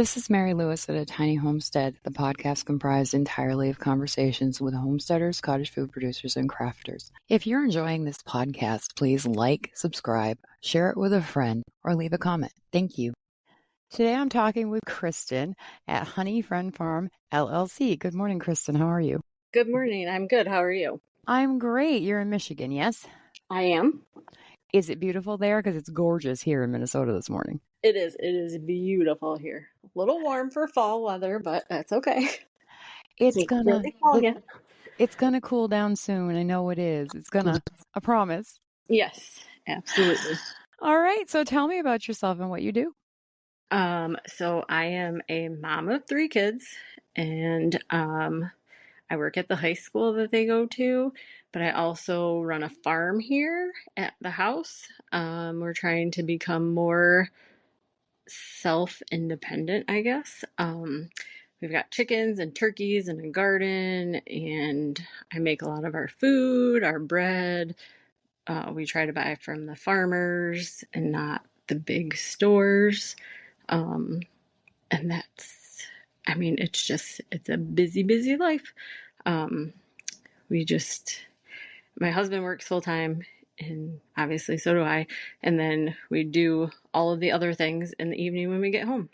This is Mary Lewis at A Tiny Homestead, the podcast comprised entirely of conversations with homesteaders, cottage food producers, and crafters. If you're enjoying this podcast, please like, subscribe, share it with a friend, or leave a comment. Thank you. Today I'm talking with Kristen at Honey Friend Farm LLC. Good morning, Kristen. How are you? Good morning. I'm good. How are you? I'm great. You're in Michigan, yes? I am. Is it beautiful there? Because it's gorgeous here in Minnesota this morning. It is. It is beautiful here. A little warm for fall weather, but that's okay. It's gonna cool down soon. I know it is. It's gonna. I promise. Yes, absolutely. All right. So tell me about yourself and what you do. So I am a mom of 3 kids, and I work at the high school that they go to, but I also run a farm here at the house. We're trying to become more self-independent, I guess. We've got chickens and turkeys and a garden, and I make a lot of our food, our bread. We try to buy from the farmers and not the big stores. And that's, it's a busy, busy life. My husband works full time, and obviously so do I. And then we do all of the other things in the evening when we get home.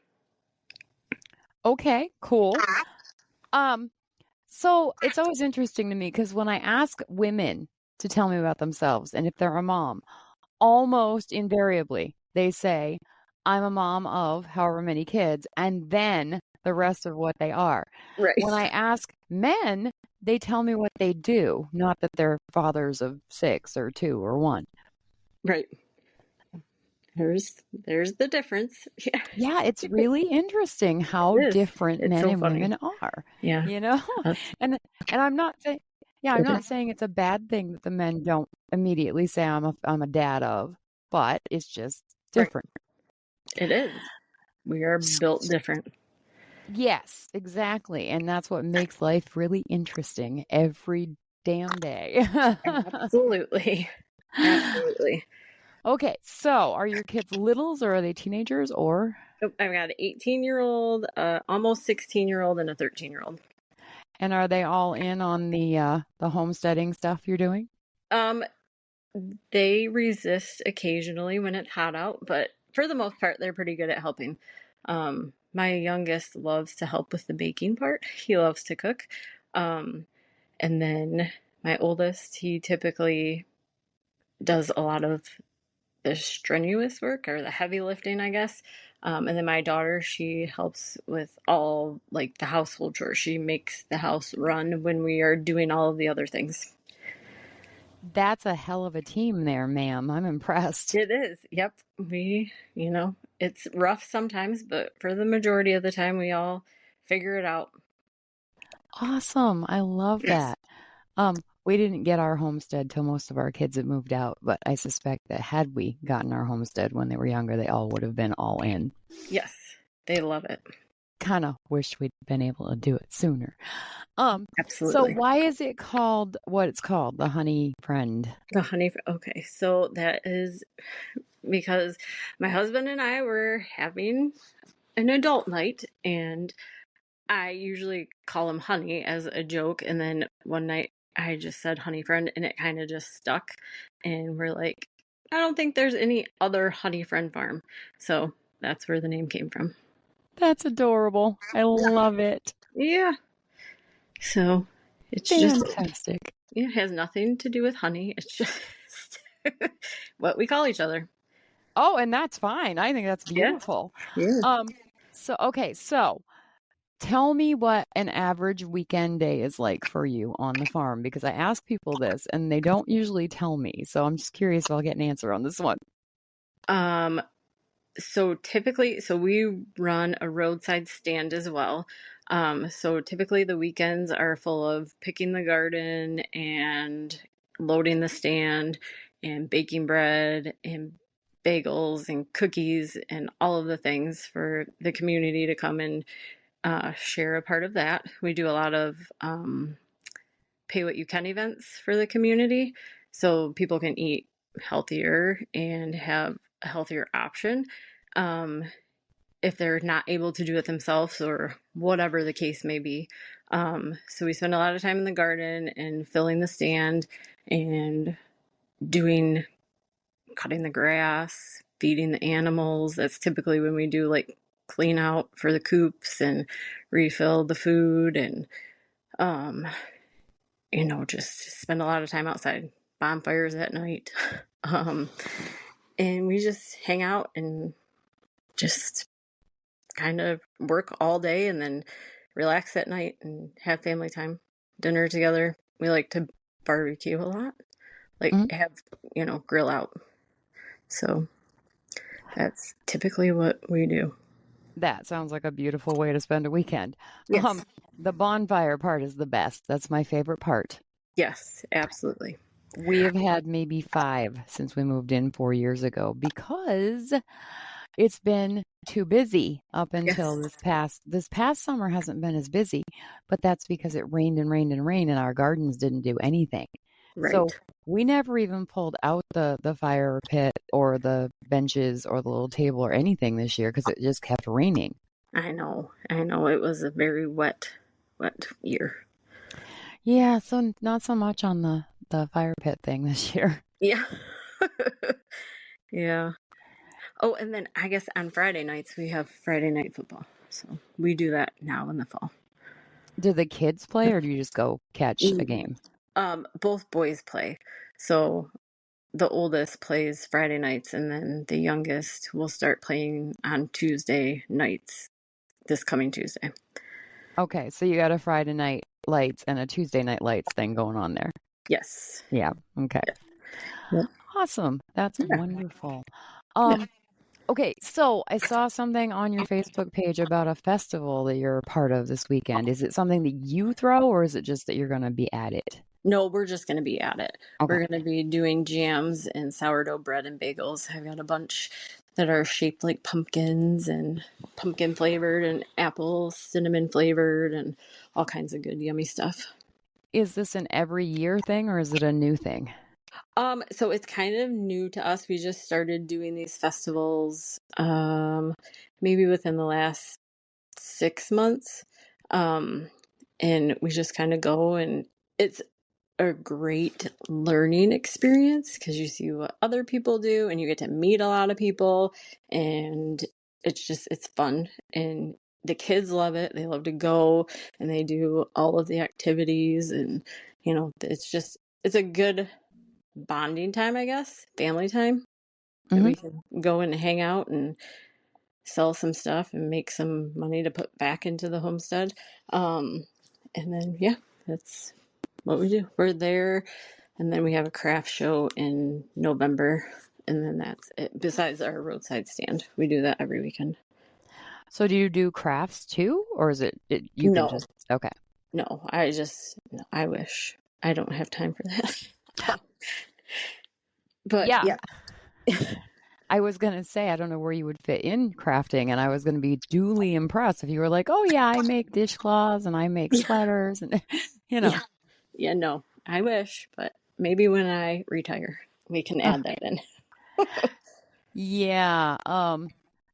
Okay, cool. So it's always interesting to me because when I ask women to tell me about themselves, and if they're a mom, almost invariably they say, I'm a mom of however many kids, and then the rest of what they are. Right. When I ask men, they tell me what they do, not that they're fathers of 6 or 2 or 1. Right. There's the difference. Yeah, it's really interesting how different men and women are. Yeah. You know? And I'm not saying I'm not saying it's a bad thing that the men don't immediately say I'm a dad of, but it's just different. It is. We are built different. Yes, exactly. And that's what makes life really interesting every damn day. Absolutely. Absolutely. Okay, so are your kids littles or are they teenagers or? I've got an 18-year-old, almost 16-year-old, and a 13-year-old. And are they all in on the homesteading stuff you're doing? They resist occasionally when it's hot out, but for the most part, they're pretty good at helping. My youngest loves to help with the baking part. He loves to cook. And then my oldest, he typically does a lot of the strenuous work or the heavy lifting, I guess. And then my daughter, she helps with all like the household chores. She makes the house run when we are doing all of the other things. That's a hell of a team there, ma'am. I'm impressed. It is. Yep. It's rough sometimes, but for the majority of the time, we all figure it out. Awesome. I love that. We didn't get our homestead till most of our kids had moved out, but I suspect that had we gotten our homestead when they were younger, they all would have been all in. Yes, they love it. Kind of wish we'd been able to do it sooner. Absolutely. So why is it called what it's called, the Honey Friend? Okay, so that is because my husband and I were having an adult night, and I usually call him Honey as a joke, and then one night I just said Honey Friend, and it kind of just stuck, and we're like, I don't think there's any other Honey Friend farm, so that's where the name came from. That's adorable. I love it. Yeah. So it's fantastic. It has nothing to do with honey. It's just what we call each other. Oh, and that's fine. I think that's beautiful. Yeah. So tell me what an average weekend day is like for you on the farm, because I ask people this and they don't usually tell me. So I'm just curious if I'll get an answer on this one. So typically, we run a roadside stand as well. So typically the weekends are full of picking the garden and loading the stand and baking bread and bagels and cookies and all of the things for the community to come and share a part of that. We do a lot of pay what you can events for the community so people can eat healthier and have a healthier option. if they're not able to do it themselves or whatever the case may be. So we spend a lot of time in the garden and filling the stand and doing cutting the grass, feeding the animals. That's typically when we do like clean out for the coupes and refill the food and just spend a lot of time outside. Bonfires at night. And we just hang out and just kind of work all day and then relax at night and have family time, dinner together. We like to barbecue a lot, like have, grill out. So that's typically what we do. That sounds like a beautiful way to spend a weekend. Yes. The bonfire part is the best. That's my favorite part. Yes, absolutely. We have had maybe 5 since we moved in 4 years ago because it's been too busy up until this past summer hasn't been as busy, but that's because it rained and rained and rained and our gardens didn't do anything. Right. So we never even pulled out the fire pit or the benches or the little table or anything this year because it just kept raining. I know. It was a very wet year. Yeah, so not so much on the fire pit thing this year. Yeah. Yeah. Oh, and then I guess on Friday nights we have Friday night football. So we do that now in the fall. Do the kids play or do you just go catch a game? Both boys play. So the oldest plays Friday nights and then the youngest will start playing on Tuesday nights this coming Tuesday. Okay, so you got a Friday night lights and a Tuesday night lights thing going on there. Yes. Yeah. Okay. Yeah. Awesome. That's wonderful. Okay, so I saw something on your Facebook page about a festival that you're a part of this weekend. Is it something that you throw or is it just that you're going to be at it? No, we're just going to be at it. Okay. We're going to be doing jams and sourdough bread and bagels. I've got a bunch that are shaped like pumpkins and pumpkin flavored and apple cinnamon flavored and all kinds of good yummy stuff. Is this an every year thing or is it a new thing? So it's kind of new to us. We just started doing these festivals maybe within the last 6 months. And we just kind of go and it's a great learning experience because you see what other people do and you get to meet a lot of people and it's fun and the kids love it. They love to go and they do all of the activities and it's a good bonding time, I guess, family time that we can go and hang out and sell some stuff and make some money to put back into the homestead. And then that's what we do. We're there, and then we have a craft show in November, and then that's it. Besides our roadside stand, we do that every weekend. So do you do crafts too, or is it you No. can just okay? No, I wish I don't have time for that. But yeah. I was going to say, I don't know where you would fit in crafting, and I was going to be duly impressed if you were like, oh, yeah, I make dishcloths and I make sweaters and, Yeah, no, I wish, but maybe when I retire, we can add that in. Yeah.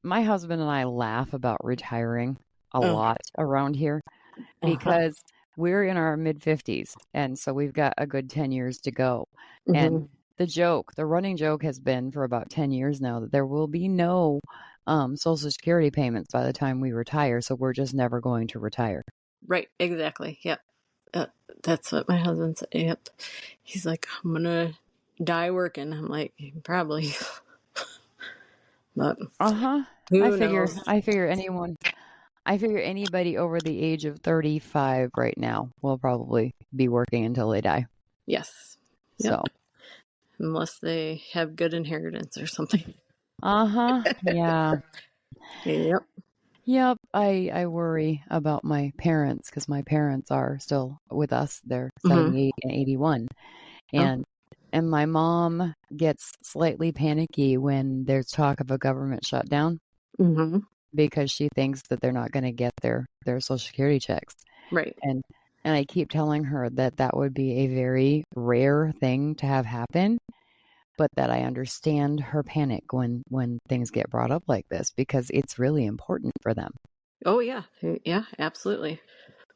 My husband and I laugh about retiring a lot around here because we're in our mid-50s, and so we've got a good 10 years to go. And the running joke has been for about 10 years now that there will be no Social Security payments by the time we retire. So we're just never going to retire. Right. Exactly. Yep. That's what my husband said. Yep. He's like, I'm going to die working. I'm like, probably. But I figure anybody over the age of 35 right now will probably be working until they die. Yes. Yep. So. Unless they have good inheritance or something. Yeah. Yep. Yep. I worry about my parents because my parents are still with us. They're 78 and 81. And my mom gets slightly panicky when there's talk of a government shutdown because she thinks that they're not going to get their Social Security checks. Right. And I keep telling her that would be a very rare thing to have happen. but that I understand her panic when things get brought up like this, because it's really important for them. Oh, yeah. Yeah, absolutely.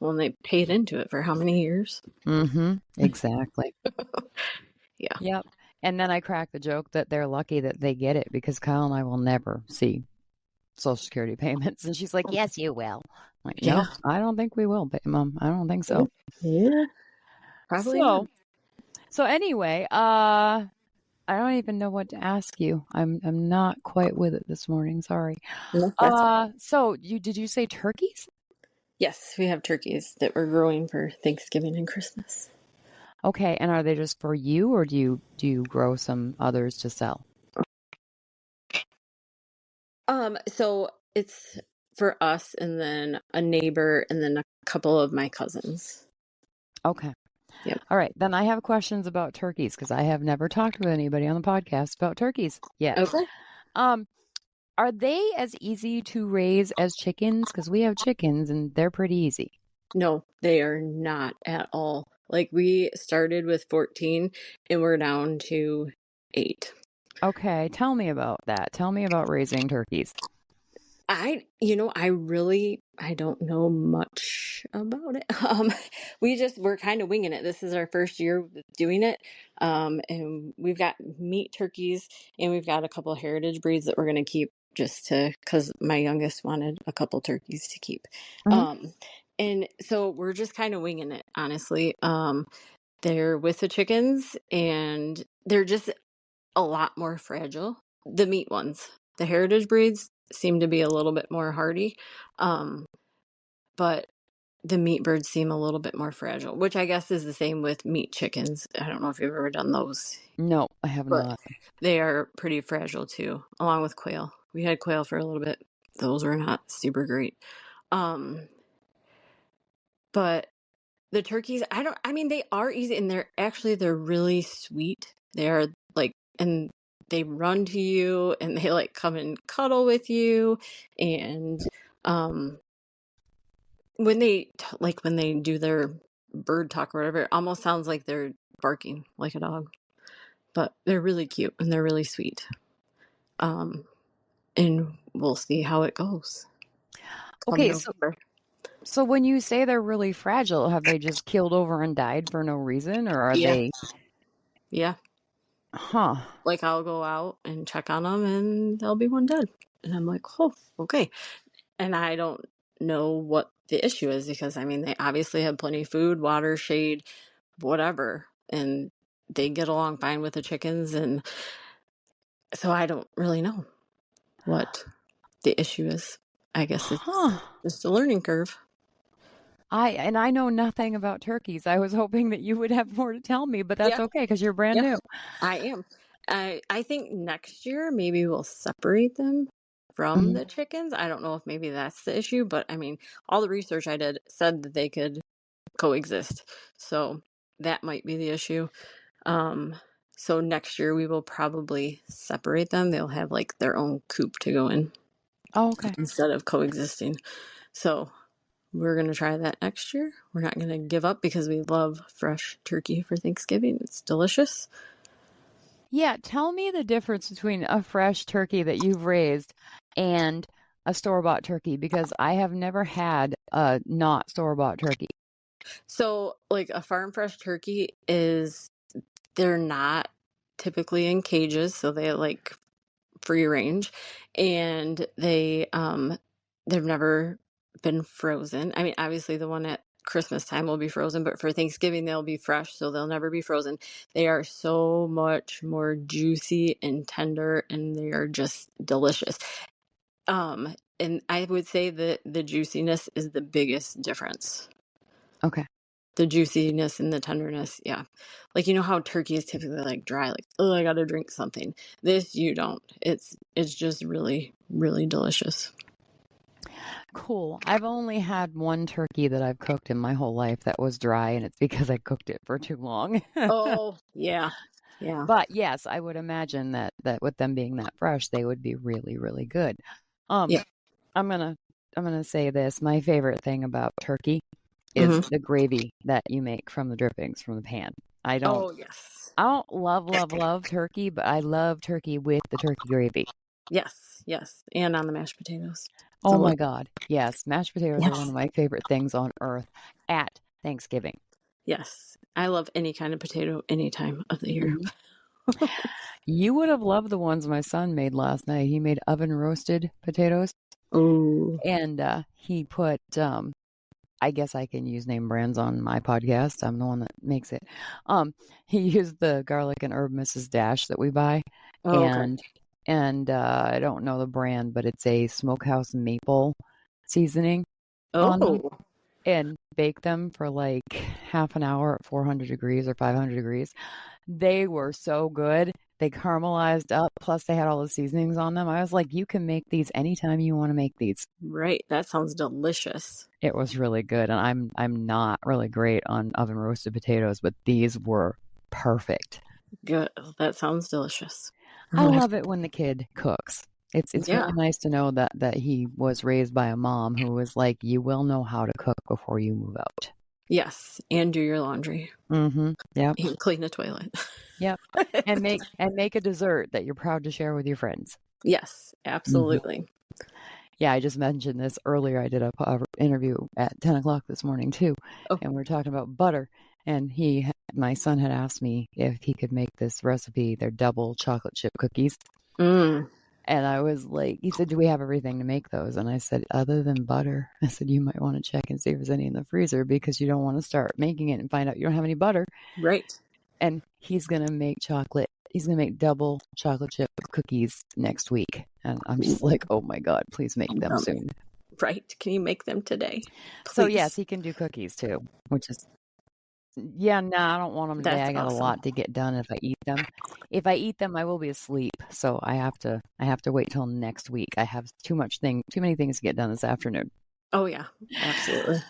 Well, and they paid into it for how many years? Exactly. Yeah. Yep. And then I crack the joke that they're lucky that they get it, because Kyle and I will never see Social Security payments. And she's like, yes, you will. I'm like, Yeah. nope, I don't think we will, Mom. I don't think so. Yeah. Probably not. So anyway, I don't even know what to ask you. I'm not quite with it this morning. Sorry. No, that's So did you say turkeys? Yes, we have turkeys that we're growing for Thanksgiving and Christmas. Okay, and are they just for you, or do you grow some others to sell? So it's for us and then a neighbor and then a couple of my cousins. Okay. Yep. All right. Then I have questions about turkeys, because I have never talked with anybody on the podcast about turkeys yet. Okay. Um, are they as easy to raise as chickens? Because we have chickens and they're pretty easy. No, they are not at all. Like we started with 14 and we're down to 8. Okay, tell me about that. Tell me about raising turkeys. I don't know much about it. We're kind of winging it. This is our first year doing it. And we've got meat turkeys and we've got a couple of heritage breeds that we're going to keep because my youngest wanted a couple turkeys to keep. Mhm. And so we're just kind of winging it, honestly. They're with the chickens and they're just a lot more fragile. The meat ones, the heritage breeds seem to be a little bit more hardy. Um, but the meat birds seem a little bit more fragile, which I guess is the same with meat chickens. I don't know if you've ever done those, No, I have but not. they are pretty fragile too, along with quail. We had quail for a little bit. Those were not super great. Um, but the turkeys, they are easy and they're really sweet. They are like, and they run to you and they like come and cuddle with you. And, um, when they do their bird talk or whatever, it almost sounds like they're barking like a dog, but they're really cute and they're really sweet. Um, and we'll see how it goes come Okay, November. so when you say they're really fragile, have they just keeled over and died for no reason, or are Yeah. they? Yeah. Huh. Like I'll go out and check on them and there'll be one dead. And I'm like, oh, okay. And I don't know what the issue is because they obviously have plenty of food, water, shade, whatever. And they get along fine with the chickens. And so I don't really know what the issue is. I guess it's Huh. just a learning curve. I know nothing about turkeys. I was hoping that you would have more to tell me, but that's Yeah. okay because you're brand Yeah. new. I am. I think next year maybe we'll separate them from Mhm. the chickens. I don't know if maybe that's the issue, but all the research I did said that they could coexist. So that might be the issue. Um, so next year we will probably separate them. They'll have like their own coop to go in Oh, okay. instead of coexisting. So we're going to try that next year. We're not going to give up because we love fresh turkey for Thanksgiving. It's delicious. Yeah, tell me the difference between a fresh turkey that you've raised and a store-bought turkey, because I have never had a not store-bought turkey. So, like a farm fresh turkey they're not typically in cages, so they like free range, and they've never been frozen. Obviously the one at Christmas time will be frozen, but for Thanksgiving they'll be fresh, so they'll never be frozen. They are so much more juicy and tender, and they are just delicious. And I would say that the juiciness is the biggest difference. Okay. The juiciness and the tenderness, yeah. Like, you know how turkey is typically like dry, like, oh, I gotta drink something. This you don't. It's just really, really delicious. Cool. I've only had one turkey that I've cooked in my whole life that was dry, and it's because I cooked it for too long. Oh, yeah. Yeah. But yes, I would imagine that with them being that fresh, they would be really, really good. Um, Yeah. I'm gonna say this. My favorite thing about turkey is Hmm. the gravy that you make from the drippings from the pan. I don't Oh, yes. I don't love turkey, but I love turkey with the turkey gravy. Yes, yes, and on the mashed potatoes. Oh So my God. Yes, mashed potatoes are one yes, of my favorite things on earth at Thanksgiving. yes, I love any kind of potato any time of the year. Mhm. You would have loved the ones my son made last night. He made oven roasted potatoes, Oh, and he put I guess I can use name brands on my podcast. I'm the one that makes it. He used the garlic and herb Mrs. Dash that we buy, oh, okay. and I don't know the brand, but it's a smokehouse maple seasoning on them, Oh, and bake them for like half an hour at 400 degrees or 500 degrees. They were so good. They caramelized up, plus they had all the seasonings on them. I was like, you can make these anytime you want to make these. right. That sounds delicious. It was really good, and I'm not really great on oven roasted potatoes, but these were perfect. Good. That sounds delicious. I Oh, love it when the kid cooks. It's yeah. really nice to know that he was raised by a mom who was like, you will know how to cook before you move out. Yes, and do your laundry Mm-hmm. Yep. and clean the toilet. Yep. And make a dessert that you're proud to share with your friends. Yes, Mhm. absolutely. Yeah, I just mentioned this earlier. I did a interview at 10 o'clock this morning too, Oh, and we were talking about butter. And my son had asked me if he could make this recipe. They're double chocolate chip cookies. mm, And I was like, he said, do we have everything to make those? And I said, other than butter, I said, you might want to check and see if there's any in the freezer because you don't want to start making it and find out you don't have any butter. right. And he's going to make chocolate. He's going to make double chocolate chip cookies next week. And I'm just like, oh my God, please make them soon. Right. Can you make them today? So yes, Please. he can do cookies too, which is, yeah, no, I don't want them today. That's I got a awesome. lot to get done if I eat them. If I eat them, I will be asleep. So I have to wait till next week. I have too many things to get done this afternoon. Oh, yeah, absolutely.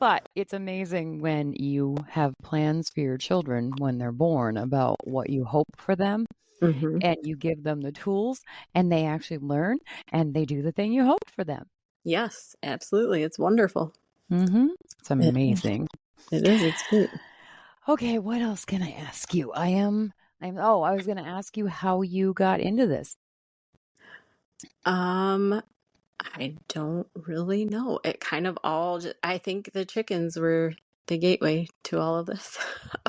But it's amazing when you have plans for your children when they're born about what you hope for them, Hmm. and you give them the tools and they actually learn and they do the thing you hoped for them. Yes, absolutely. It's wonderful. It's amazing. It is. It's great. Okay, what else can I ask you? I was going to ask you how you got into this. I don't really know. It kind of all just, I think the chickens were the gateway to all of this.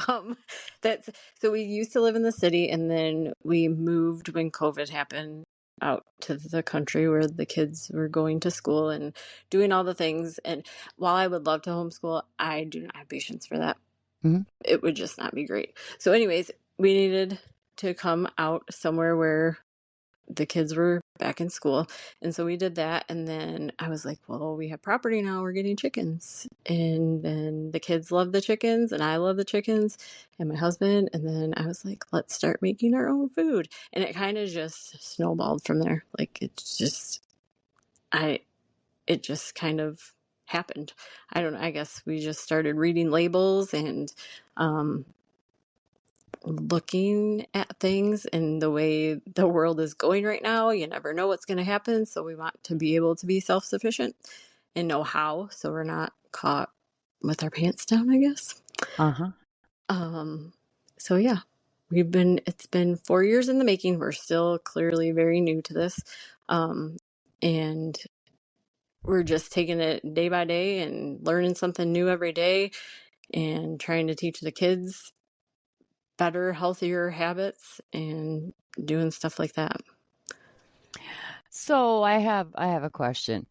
um, that's so we used to live in the city and then we moved when COVID happened out to the country where the kids were going to school and doing all the things. And while I would love to homeschool, I do not have patience for that. Mhm. It would just not be great. So, anyways, we needed to come out somewhere where the kids were back in school. And so we did that. And then I was like, well, we have property now. We're getting chickens. And then the kids love the chickens and I love the chickens and my husband. And then I was like, let's start making our own food. And it kind of just snowballed from there. Like it just kind of happened. I don't know. I guess we just started reading labels and, um, looking at things and the way the world is going right now. You never know what's going to happen. So we want to be able to be self sufficient and know how. So we're not caught with our pants down, I guess. Uh-huh. Um, so yeah, it's been 4 years in the making. We're still clearly very new to this. And we're just taking it day by day and learning something new every day and trying to teach the kids better, healthier habits and doing stuff like that. So I have a question.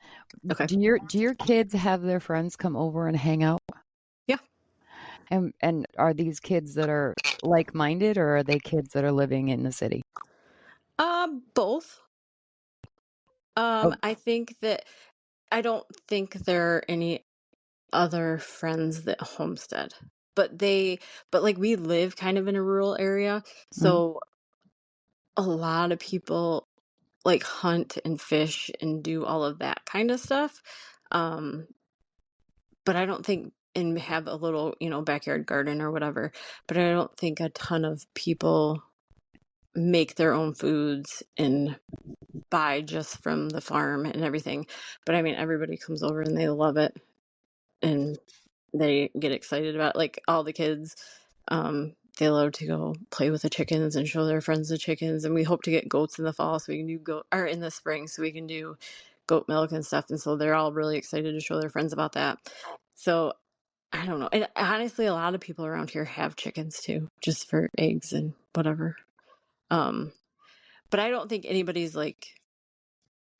Okay. Do your kids have their friends come over and hang out? Yeah. And are these kids that are like-minded or are they kids that are living in the city? Both. Oh, I think that I don't think there are any other friends that homestead, but like we live kind of in a rural area, mhm. so a lot of people like hunt and fish and do all of that kind of stuff. Um, but I don't think and have a little, backyard garden or whatever. But I don't think a ton of people make their own foods and buy just from the farm and everything. But I mean, everybody comes over and they love it and they get excited about it. Like all the kids, they love to go play with the chickens and show their friends the chickens. And we hope to get goats in the fall so we can do goat, or in the spring so we can do goat milk and stuff. And so they're all really excited to show their friends about that. So I don't know. And honestly, a lot of people around here have chickens too, just for eggs and whatever. But I don't think anybody's like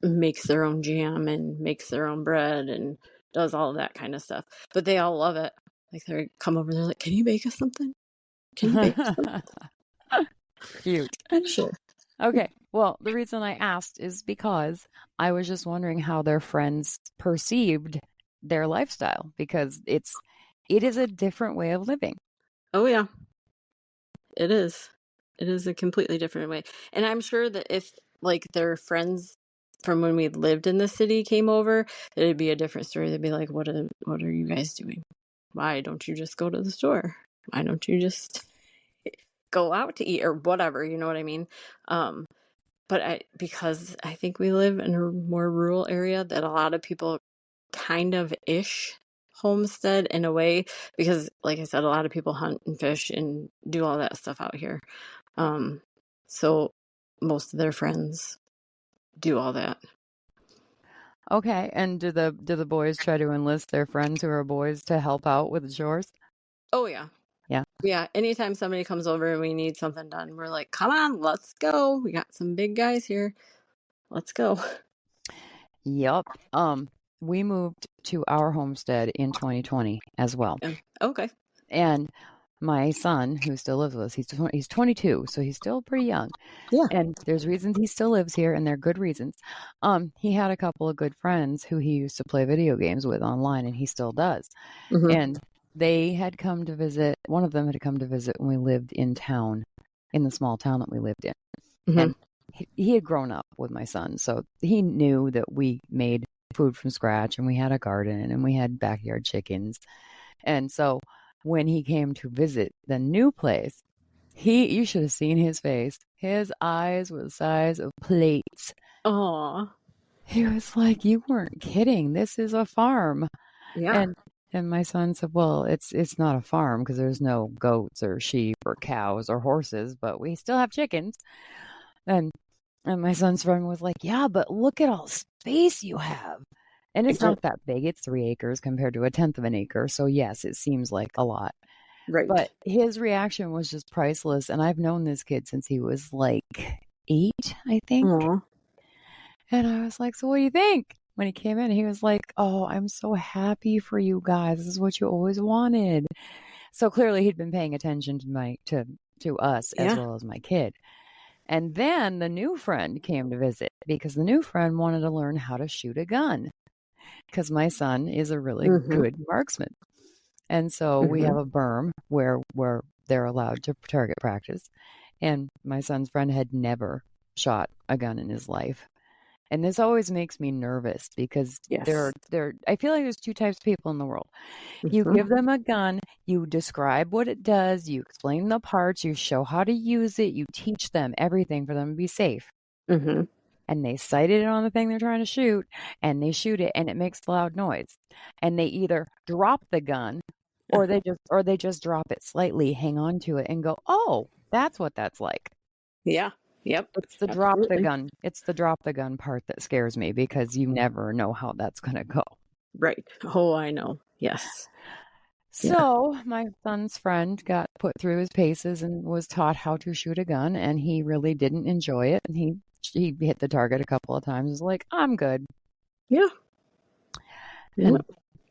makes their own jam and makes their own bread and does all of that kind of stuff. But they all love it. Like they come over and they're like, "Can you bake us something? Can you bake us something?" Cute. Sure. Okay. Well, the reason I asked is because I was just wondering how their friends perceived their lifestyle, because it is a different way of living. Oh yeah. It is. It is a completely different way. And I'm sure that if like their friends from when we lived in the city came over, it'd be a different story. They'd be like, what are you guys doing? Why don't you just go to the store? Why don't you just go out to eat or whatever? You know what I mean? But because I think we live in a more rural area, that a lot of people kind of ish homestead in a way, because like I said, a lot of people hunt and fish and do all that stuff out here. So most of their friends do all that. Okay. And do the boys try to enlist their friends who are boys to help out with the chores? Oh yeah. Yeah. Yeah. Anytime somebody comes over and we need something done, we're like, come on, let's go. We got some big guys here. Let's go. Yep. We moved to our homestead in 2020 as well. Okay. And my son, who still lives with us, he's 22, so he's still pretty young. Yeah. And there's reasons he still lives here, and they're good reasons. He had a couple of good friends who he used to play video games with online, and he still does. Mm-hmm. And they had come to visit. One of them had come to visit when we lived in town, in the small town that we lived in. Mm-hmm. And he had grown up with my son, so he knew that we made food from scratch, and we had a garden, and we had backyard chickens. And so when he came to visit the new place, you should have seen his face. His eyes were the size of plates. Aw. He was like, "You weren't kidding. This is a farm." Yeah. And my son said, "Well, it's not a farm because there's no goats or sheep or cows or horses, but we still have chickens." And my son's friend was like, "Yeah, but look at all space you have." And it's not that big. It's 3 acres compared to 1/10 of an acre. So yes, it seems like a lot. Right. But his reaction was just priceless. And I've known this kid since he was like 8, I think. Aww. And I was like, "So what do you think?" When he came in, he was like, "Oh, I'm so happy for you guys. This is what you always wanted." So clearly he'd been paying attention to us as well as my kid. And then the new friend came to visit because the new friend wanted to learn how to shoot a gun, because my son is a really good marksman. And so we have a berm where they're allowed to target practice. And my son's friend had never shot a gun in his life. And this always makes me nervous because I feel like there's 2 types of people in the world. You give them a gun, you describe what it does, you explain the parts, you show how to use it, you teach them everything for them to be safe. And they sight it on the thing they're trying to shoot, and they shoot it, and it makes a loud noise. And they either drop the gun, or they just drop it slightly, hang on to it, and go, "Oh, that's what that's like." Yeah. Yep. It's the drop the gun. It's the drop the gun part that scares me, because you never know how that's going to go. Right. Oh, I know. Yes. So my son's friend got put through his paces and was taught how to shoot a gun, and he really didn't enjoy it. And he hit the target a couple of times. Was like, "I'm good." Yeah. And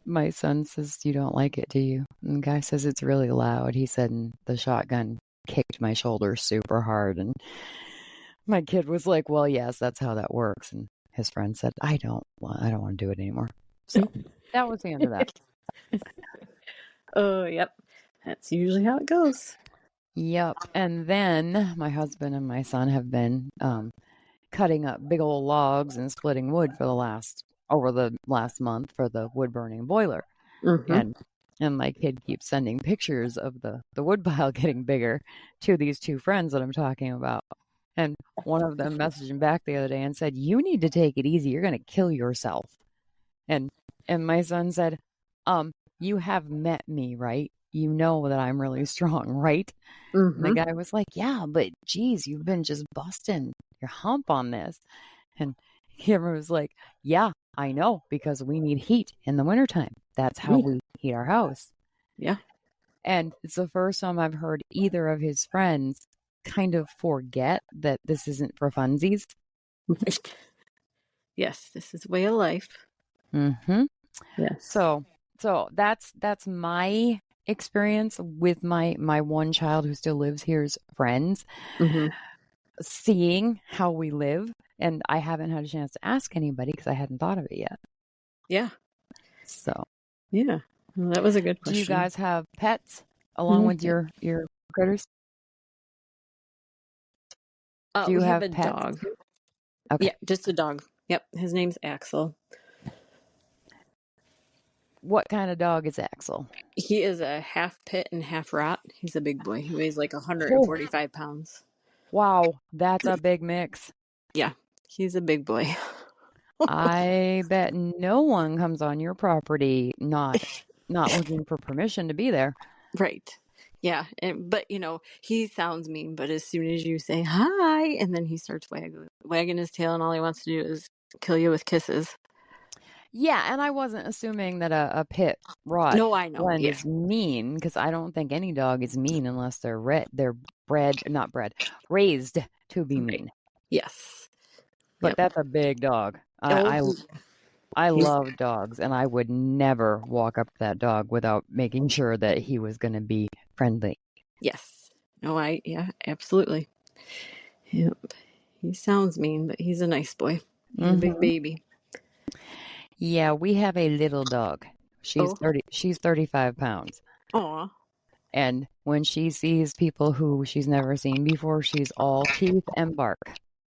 my son says, "You don't like it, do you?" And the guy says, "It's really loud." He said, and the shotgun kicked my shoulder super hard. And my kid was like, "Well, yes, that's how that works." And his friend said, I don't want to do it anymore." So that was the end of that. Oh, yep. That's usually how it goes. Yep. And then my husband and my son have been cutting up big old logs and splitting wood over the last month for the wood burning boiler. And my kid keeps sending pictures of the wood pile getting bigger to these 2 friends that I'm talking about. And one of them messaged him back the other day and said, "You need to take it easy. You're going to kill yourself." And my son said, "You have met me, right? you know that I'm really strong, right? And the guy was like, yeah, but geez, you've been just busting your hump on this. And Cameron was like, yeah, I know, because we need heat in the wintertime. That's how we heat our house. Yeah. And it's the first time I've heard either of his friends kind of forget that this isn't for funsies. Yes, this is way of life. Mm-hmm. Yes. So that's my experience with my one child who still lives here's friends, seeing how we live. And I haven't had a chance to ask anybody because I hadn't thought of it yet. Yeah. So yeah, well, that was a good question. Do you guys have pets along with your critters? Do you we have have a pets? dog. Okay. Yeah, just a dog. Yep, his name's Axel. What kind of dog is Axel? He is a half pit and half rat. He's a big boy. He weighs like 145 pounds. Wow, that's a big mix. Yeah, he's a big boy. I bet no one comes on your property not looking for permission to be there. Right. Yeah, but he sounds mean, but as soon as you say hi, and then he starts wagging his tail, and all he wants to do is kill you with kisses. Yeah, and I wasn't assuming that a pit rot blend is mean, because I don't think any dog is mean unless they're raised to be mean. Yes. But that's a big dog. I love dogs, and I would never walk up to that dog without making sure that he was going to be friendly. Yes. No, absolutely. Yep. He sounds mean, but he's a nice boy. He's a big baby. Yeah, we have a little dog. She's 35 pounds. Aw. And when she sees people who she's never seen before, she's all teeth and bark.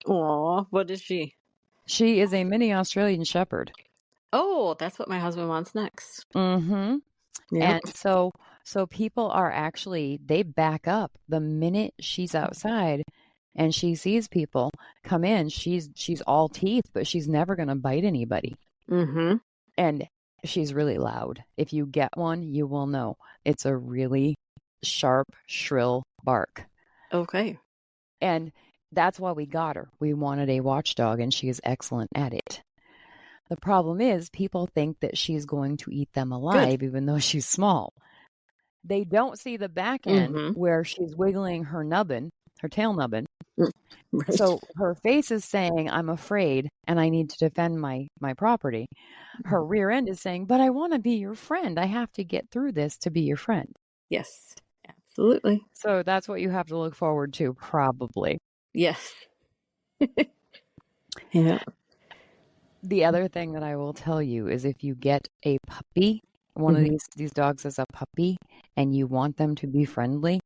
Aw, what is she? She is a mini Australian Shepherd. Oh, that's what my husband wants next. Mm-hmm. Yep. And so people are actually, they back up the minute she's outside and she sees people come in. She's all teeth, but she's never going to bite anybody. Mm-hmm. And she's really loud. If you get one, you will know. It's a really sharp, shrill bark. Okay. And that's why we got her. We wanted a watchdog, and she is excellent at it. The problem is people think that she's going to eat them alive, even though she's small. They don't see the back end where she's wiggling her tail nubbin. Right. So her face is saying, I'm afraid and I need to defend my property. Her rear end is saying, but I want to be your friend. I have to get through this to be your friend. Yes, absolutely. So that's what you have to look forward to, probably. Yes. Yeah. The other thing that I will tell you is if you get a puppy, one of these dogs is a puppy, and you want them to be friendly,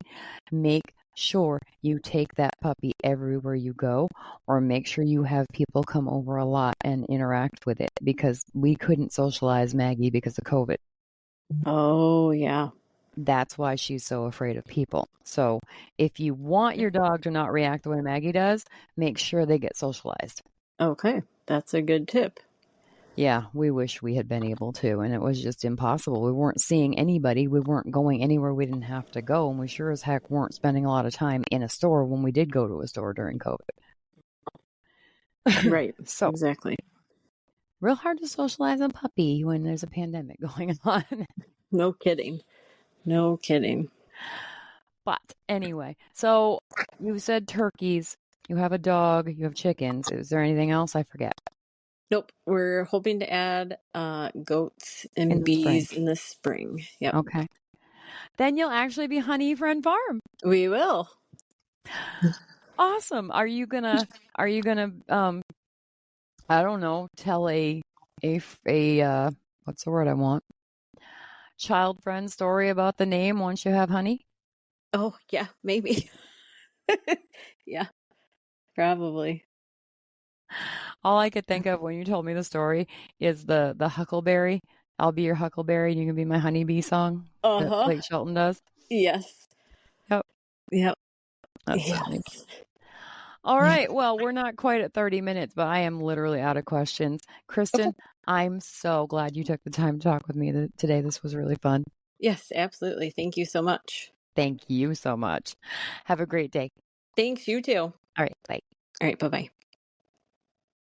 make sure you take that puppy everywhere you go, or make sure you have people come over a lot and interact with it, because we couldn't socialize Maggie because of COVID. Oh, yeah. That's why she's so afraid of people. So if you want your dog to not react the way Maggie does, make sure they get socialized. Okay, that's a good tip. Yeah, we wish we had been able to, and it was just impossible. We weren't seeing anybody. We weren't going anywhere we didn't have to go, and we sure as heck weren't spending a lot of time in a store when we did go to a store during COVID. Right, so exactly. Real hard to socialize a puppy when there's a pandemic going on. No kidding. No kidding. But anyway, so you said turkeys, you have a dog, you have chickens. Is there anything else? I forget. Nope. We're hoping to add goats and bees in the spring. Yep. Okay. Then you'll actually be Honey Friend Farm. We will. Awesome. Are you gonna I don't know, tell a what's the word I want? Child friend story about the name once you have honey? Oh, yeah, maybe. Yeah. Probably. All I could think of when you told me the story is the Huckleberry. I'll be your Huckleberry and you can be my honeybee song that Blake Shelton does. Yes. Yep. That's funny. All right. Well, we're not quite at 30 minutes, but I am literally out of questions. Kristen, I'm so glad you took the time to talk with me today. This was really fun. Yes, absolutely. Thank you so much. Thank you so much. Have a great day. Thanks, you too. All right, bye. All right, bye bye.